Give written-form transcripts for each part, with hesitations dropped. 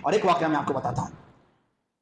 اور ایک واقعہ میں آپ کو بتاتا ہوں،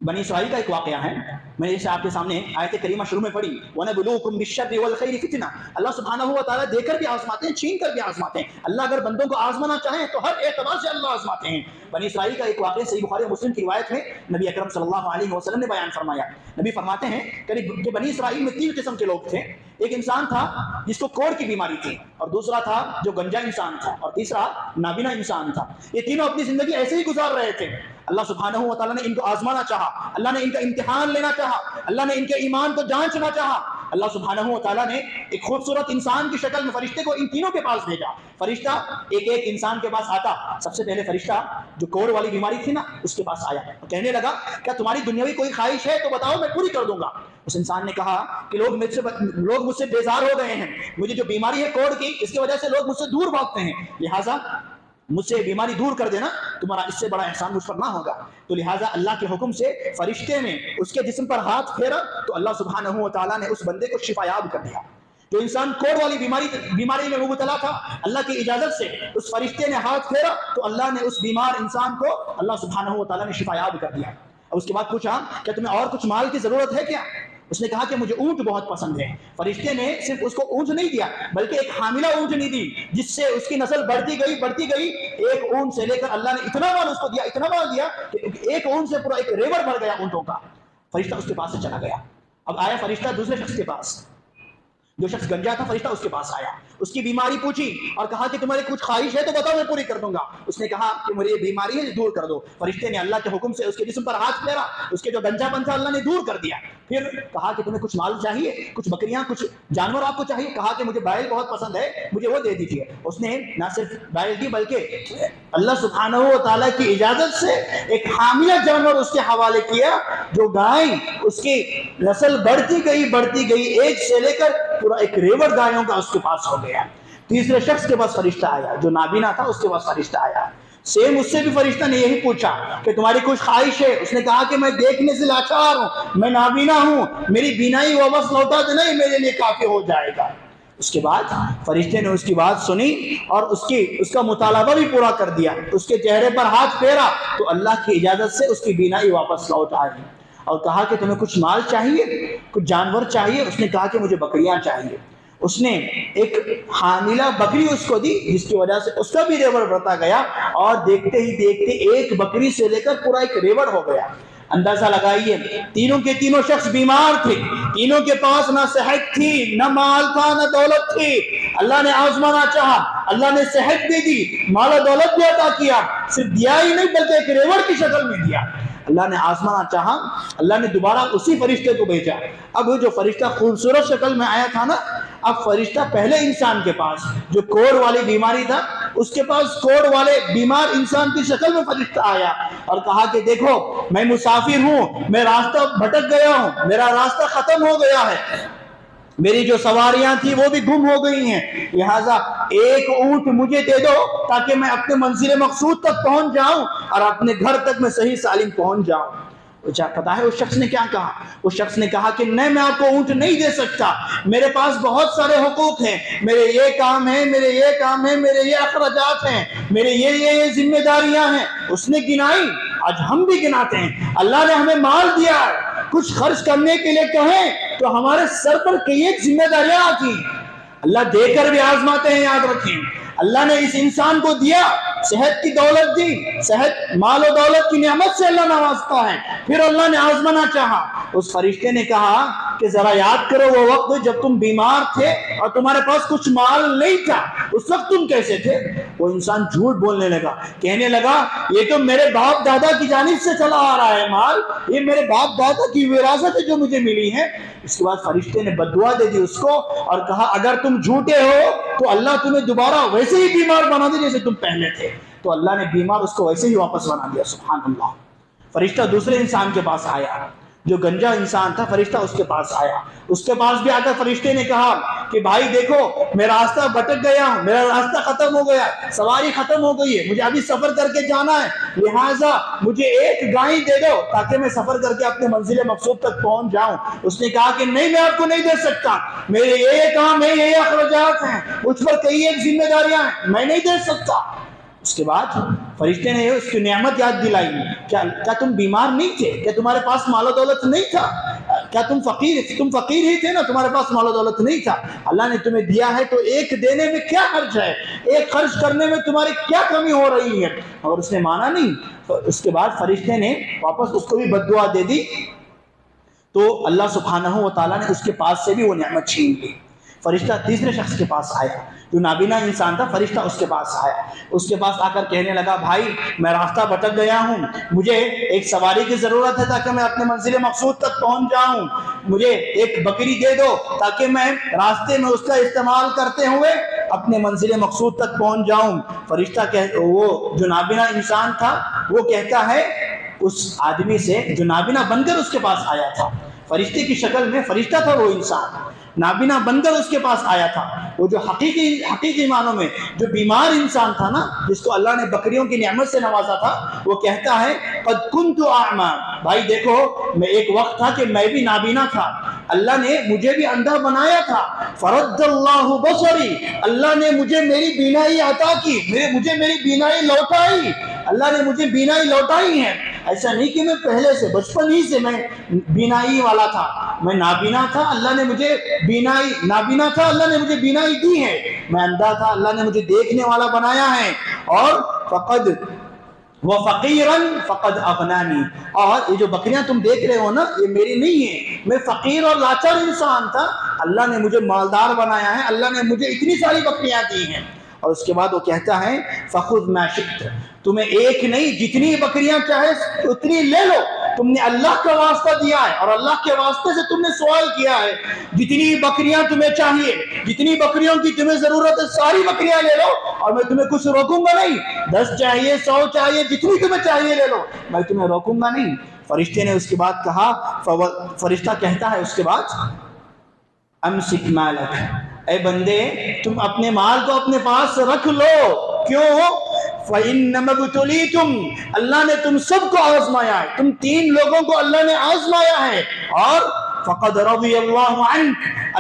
بنی اسرائیل کا ایک واقعہ ہے، میں نے اسے آپ کے سامنے آیت کریمہ شروع میں پڑھی، وَنَبْلُوكُمْ بِالشَّرِّ وَالْخَيْرِ فِتْنَةً۔ اللہ سبحانہ و تعالیٰ دے کر بھی آزماتے ہیں، چھین کر بھی آزماتے ہیں۔ اللہ اگر بندوں کو آزمانا چاہیں تو ہر اعتبار سے اللہ آزماتے ہیں۔ بنی اسرائیل کا ایک واقعہ صحیح بخاری و مسلم کی روایت ہے، نبی اکرم صلی اللہ علیہ وسلم نے بیان فرمایا۔ نبی فرماتے ہیں کہ بنی اسرائیل میں 3 قسم کے لوگ تھے۔ ایک انسان تھا جس کو کوڑ کی بیماری تھی، اور دوسرا تھا جو گنجا انسان تھا، اور تیسرا نابینا انسان تھا۔ یہ تینوں اپنی زندگی ایسے ہی گزار رہے تھے۔ اللہ سبحانہ و تعالیٰ نے ان کو آزمانا چاہا، اللہ نے ان کا امتحان لینا چاہا، اللہ نے ان کے ایمان کو جانچنا چاہا۔ اللہ سبحانہ و تعالیٰ نے ایک خوبصورت انسان کی شکل میں فرشتے کو ان تینوں کے پاس بھیجا۔ فرشتہ ایک ایک انسان کے پاس آتا۔ سب سے پہلے فرشتہ جو کوڑ والی بیماری تھی نا، اس کے پاس آیا اور کہنے لگا، کیا تمہاری دنیاوی کوئی خواہش ہے تو بتاؤ، میں پوری کر دوں گا۔ اس انسان نے کہا کہ لوگ مجھ سے بیزار ہو گئے ہیں، مجھے جو بیماری ہے کوڑ کی، اس کی وجہ سے لوگ مجھ سے دور بھاگتے ہیں، لہٰذا مجھ سے بیماری دور کر دینا، تمہارا اس سے بڑا احسان مجھ پر نہ ہوگا۔ تو لہٰذا اللہ کے حکم سے فرشتے نے اس کے جسم پر ہاتھ پھیرا تو اللہ سبحانہ و تعالیٰ نے اس بندے کو شفا یاب کر دیا۔ جو انسان کوڑ والی بیماری میں مبتلا تھا، اللہ کی اجازت سے اس فرشتے نے ہاتھ پھیرا تو اللہ نے اس بیمار انسان کو اللہ سبحانہ و تعالیٰ نے شفا یاب کر دیا۔ اور اس کے بعد پوچھا، کیا تمہیں اور کچھ مال کی ضرورت ہے کیا؟ اس نے کہا کہ مجھے اونٹ بہت پسند ہے۔ فرشتے نے صرف اس کو اونٹ نہیں دیا، بلکہ ایک حاملہ اونٹنی دی، جس سے اس کی نسل بڑھتی گئی۔ ایک اونٹ سے لے کر اللہ نے اتنا مال اس کو دیا، اتنا مال دیا کہ ایک اونٹ سے پورا ایک ریوڑ بھر گیا اونٹوں کا۔ فرشتہ اس کے پاس سے چلا گیا۔ اب آیا فرشتہ دوسرے شخص کے پاس، جو شخص گنجا تھا، فرشتہ اس کے پاس آیا، اس کی بیماری پوچھی اور کہا کہ تمہاری کچھ خواہش ہے تو بتاؤ، میں پوری کر دوں گا۔ اس نے کہا کہ مجھے یہ بیماری ہے، دور کر دو۔ فرشتے نے اللہ کے حکم سے اس کے جسم پر ہاتھ پھیرا، اس کے جو گنجا پن تھا اللہ نے دور کر دیا۔ پھر کہا کہ تمہیں کچھ مال چاہیے، کچھ بکریاں، کچھ جانور آپ کو چاہیے؟ کہا کہ مجھے بیل بہت پسند ہے، مجھے وہ دے دیجیے۔ اس نے نہ صرف بیل دی، بلکہ اللہ سبحانہ و تعالیٰ کی اجازت سے ایک حاملہ جانور اس کے حوالے کیا، جو گائے اس کی نسل بڑھتی گئی، ایک سے لے کر پورا ایک ریوڑ گایوں کا اس کے پاس ہو گیا۔ تیسرے شخص کے پاس فرشتہ آیا، جو نابینا تھا، اس کے پاس فرشتہ آیا۔ سیم اس سے بھی فرشتہ نے یہی پوچھا کہ تمہاری کچھ خواہش ہے؟ اس نے کہا کہ میں دیکھنے سے لاچار ہوں، میں نابینا ہوں، میری بینائی واپس لوٹا دینا، یہ میرے لیے کافی ہو جائے گا۔ اس کے بعد فرشتے نے اس کی بات سنی اور اس کا مطالبہ بھی پورا کر دیا۔ اس کے چہرے پر ہاتھ پھیرا تو اللہ کی اجازت سے اس کی بینائی واپس لوٹ آئی، اور کہا کہ تمہیں کچھ مال چاہیے، کچھ جانور چاہیے؟ اس نے کہا کہ مجھے بکریاں چاہیے۔ اس نے ایک حاملہ بکری اس کو دی، جس کی وجہ سے اس کا بھی ریوڑ بڑھتا گیا، اور دیکھتے ہی دیکھتے ایک بکری سے لے کر پورا ایک ریوڑ ہو گیا۔ اندازہ لگائیے، تینوں کے تینوں شخص بیمار تھے، تینوں کے پاس نہ صحت تھی، نہ مال تھا، نہ دولت تھی۔ اللہ نے آزمانا چاہا، اللہ نے صحت بھی دی، مال و دولت بھی عطا کیا، صرف دیا ہی نہیں بلکہ ایک ریوڑ کی شکل میں دیا۔ اللہ نے آزمانا چاہا، اللہ نے دوبارہ اسی فرشتے کو بھیجا۔ اب جو فرشتہ خوبصورت شکل میں آیا تھا نا، اب فرشتہ پہلے انسان کے پاس جو کوڑ والی بیماری تھا، اس کے پاس کوڑ والے بیمار انسان کی شکل میں فرشتہ آیا اور کہا کہ دیکھو، میں مسافر ہوں، میں راستہ بھٹک گیا ہوں، میرا راستہ ختم ہو گیا ہے، میری جو سواریاں تھی وہ بھی گم ہو گئی ہیں، لہٰذا ایک اونٹ مجھے دے دو تاکہ میں اپنے منزل مقصود تک پہنچ جاؤں اور اپنے گھر تک میں صحیح سالم پہنچ جاؤں۔ پتا ہے اس شخص نے کیا کہا؟ اس شخص نے کہا کہ نہیں، میں آپ کو اونٹ نہیں دے سکتا، میرے پاس بہت سارے حقوق ہیں، میرے یہ کام ہیں، میرے یہ کام ہیں، میرے یہ اخراجات ہیں، میرے یہ ذمہ داریاں ہیں۔ اس نے گنائی، آج ہم بھی گناتے ہیں۔ اللہ نے ہمیں مال دیا ہے، کچھ خرچ کرنے کے لیے کہیں تو ہمارے سر پر کئی ایک ذمہ داریاں آتی ہیں۔ اللہ دے کر بھی آزماتے ہیں، یاد رکھیں۔ اللہ نے اس انسان کو دیا، صحت کی دولت دی، صحت مال و دولت کی نعمت سے اللہ نوازتا ہے، پھر اللہ نے آزمانا چاہا۔ اس فرشتے نے کہا کہ ذرا یاد کرو وہ وقت جب تم بیمار تھے اور تمہارے پاس کچھ مال نہیں تھا، اس وقت تم کیسے تھے؟ وہ انسان جھوٹ بولنے لگا، کہنے لگا یہ تو میرے باپ دادا کی جانب سے چلا آ رہا ہے مال، یہ میرے باپ دادا کی وراثت ہے جو مجھے ملی ہے۔ اس کے بعد فرشتے نے بددعا دے دی اس کو اور کہا اگر تم جھوٹے ہو تو اللہ تمہیں دوبارہ ویسے ہی بیمار بنا دے جیسے تم پہلے تھے۔ تو اللہ نے بیمار اس کو ویسے ہی واپس بنا دیا۔ سبحان اللہ۔ فرشتہ دوسرے انسان کے پاس آیا، جو گنجا انسان تھا، فرشتہ اس کے پاس آیا۔ اس کے پاس بھی آ کر فرشتے نے کہا کہ بھائی دیکھو، میں راستہ بھٹک گیا ہوں، میرا راستہ ختم ہو گیا، سواری ختم ہو گئی ہے، مجھے ابھی سفر کر کے جانا ہے، لہٰذا مجھے ایک گائے دے دو تاکہ میں سفر کر کے اپنے منزل مقصود تک پہنچ جاؤں۔ اس نے کہا کہ نہیں، میں آپ کو نہیں دے سکتا، میرے یہ کام ہے، یہ اخراجات ہیں، مجھ پر کئی ایک ذمہ داریاں ہیں، میں نہیں دے سکتا۔ اس کے بعد فرشتے نے اس کی نعمت یاد دلائی، کیا تم بیمار نہیں تھے؟ کیا تمہارے پاس مال و دولت نہیں تھا؟ کیا تم فقیر ہی تھے نا، تمہارے پاس مال و دولت نہیں تھا؟ اللہ نے تمہیں دیا ہے تو ایک دینے میں کیا حرج ہے، ایک خرچ کرنے میں تمہاری کیا کمی ہو رہی ہے؟ اور اس نے مانا نہیں۔ اس کے بعد فرشتے نے واپس اس کو بھی بد دعا دے دی، تو اللہ سبحانہ و تعالیٰ نے اس کے پاس سے بھی وہ نعمت چھین لی۔ فرشتہ تیسرے شخص کے پاس آیا، جو نابینا انسان تھا، فرشتہ اس کے پاس آیا، اس کے پاس آ کر کہنے لگا، بھائی میں راستہ بھٹک گیا ہوں، مجھے ایک سواری کی ضرورت ہے تاکہ میں اپنے منزل مقصود تک پہنچ جاؤں، مجھے ایک بکری دے دو تاکہ میں راستے میں اس کا استعمال کرتے ہوئے اپنے منزل مقصود تک پہنچ جاؤں۔ فرشتہ وہ جو نابینا انسان تھا وہ کہتا ہے اس آدمی سے جو نابینا بن کر اس کے پاس آیا تھا، فرشتے کی شکل میں فرشتہ تھا وہ انسان، نابینا بن کر اس کے پاس آیا تھا، وہ جو حقیقی معنوں میں جو بیمار انسان تھا نا، جس کو اللہ نے بکریوں کی نعمت سے نوازا تھا، وہ کہتا ہے قد کنت اعمی، بھائی دیکھو میں ایک وقت تھا کہ میں بھی نابینا تھا، اللہ نے مجھے بھی اندھا بنایا تھا، فرد اللہ بصری، اللہ نے مجھے میری بینائی عطا کی، مجھے میری بینائی لوٹائی، اللہ نے مجھے بینائی لوٹائی ہے۔ ایسا نہیں کہ میں پہلے سے بچپن ہی سے میں بینائی والا تھا، میں نابینا تھا، اللہ نے مجھے نابینا تھا، اللہ نے مجھے بینائی دی ہے، میں اندھا تھا، اللہ نے مجھے دیکھنے والا بنایا ہے، اور فقیرن فقد اغنانی، اور یہ جو بکریاں تم دیکھ رہے ہو نا یہ میری نہیں ہیں، میں فقیر اور لاچار انسان تھا، اللہ نے مجھے مالدار بنایا ہے، اللہ نے مجھے اتنی ساری بکریاں دی ہیں۔ اور اس کے بعد وہ کہتا ہے فخذ ما شئت، تمہیں ایک نہیں جتنی بکریاں چاہے اتنی لے لو، تم نے اللہ کا واسطہ دیا ہے اور اللہ کے واسطے سے تم نے سوال کیا ہے، جتنی بکریاں تمہیں چاہیے، جتنی بکریوں کی تمہیں ضرورت ہے ساری بکریاں لے لو، اور میں تمہیں کچھ روکوں گا نہیں، 10 چاہیے 100 چاہیے جتنی تمہیں چاہیے لے لو، میں تمہیں روکوں گا نہیں۔ فرشتے نے اس کے بعد کہا، فرشتہ کہتا ہے اس کے بعد امسک مالک، اے بندے تم اپنے مال کو اپنے پاس رکھ لو، کیوں؟ فَإِنَّمَا ابْتُلِيتُمْ، اللہ نے تم سب کو آزمایا ہے، تم 3 لوگوں کو اللہ نے آزمایا ہے، اور فَقَدْ رَضِيَ اللَّهُ عَنْكَ،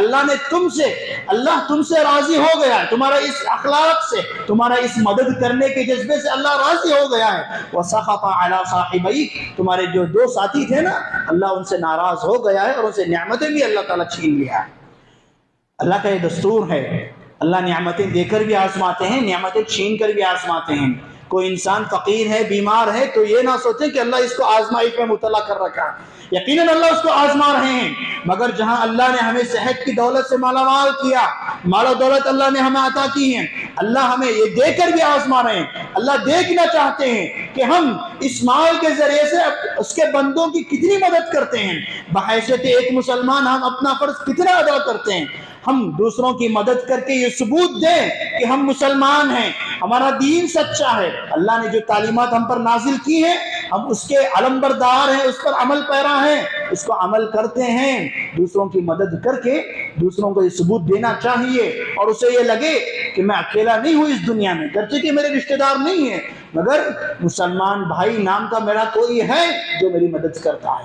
اللہ تم سے راضی ہو گیا ہے، تمہارا اس اخلاق سے، تمہارا اس مدد کرنے کے جذبے سے اللہ راضی ہو گیا ہے، وَسَخَطَ عَلَى صَاحِبَيْكَ، تمہارے جو 2 ساتھی تھے نا اللہ ان سے ناراض ہو گیا ہے، اور ان سے نعمتیں بھی اللہ تعالیٰ چھین لیا ہے۔ اللہ کا یہ دستور ہے، اللہ نعمتیں دے کر بھی آزماتے ہیں، نعمتیں چھین کر بھی آزماتے ہیں۔ کوئی انسان فقیر ہے، بیمار ہے، تو یہ نہ سوچیں کہ اللہ اس کو آزمائش میں مبتلا کر رکھا ہے، یقیناً اللہ اس کو آزما رہے ہیں، مگر جہاں اللہ نے ہمیں صحت کی دولت سے مالا مال کیا، مال و دولت اللہ نے ہمیں عطا کی ہے، اللہ ہمیں یہ دے کر بھی آزما رہے ہیں، اللہ دیکھنا چاہتے ہیں کہ ہم اس مال کے ذریعے سے اس کے بندوں کی کتنی مدد کرتے ہیں، بحیثیت ایک مسلمان ہم اپنا فرض کتنا ادا کرتے ہیں، ہم دوسروں کی مدد کر کے یہ ثبوت دیں کہ ہم مسلمان ہیں، ہمارا دین سچا ہے، اللہ نے جو تعلیمات ہم پر نازل کی ہیں ہم اس کے علمبردار ہیں، اس پر عمل پیرا ہیں، اس کو عمل کرتے ہیں، دوسروں کی مدد کر کے دوسروں کو یہ ثبوت دینا چاہیے، اور اسے یہ لگے کہ میں اکیلا نہیں ہوں اس دنیا میں، گرچہ کہ میرے رشتہ دار نہیں ہیں، مگر مسلمان بھائی نام کا میرا کوئی ہے جو میری مدد کرتا ہے۔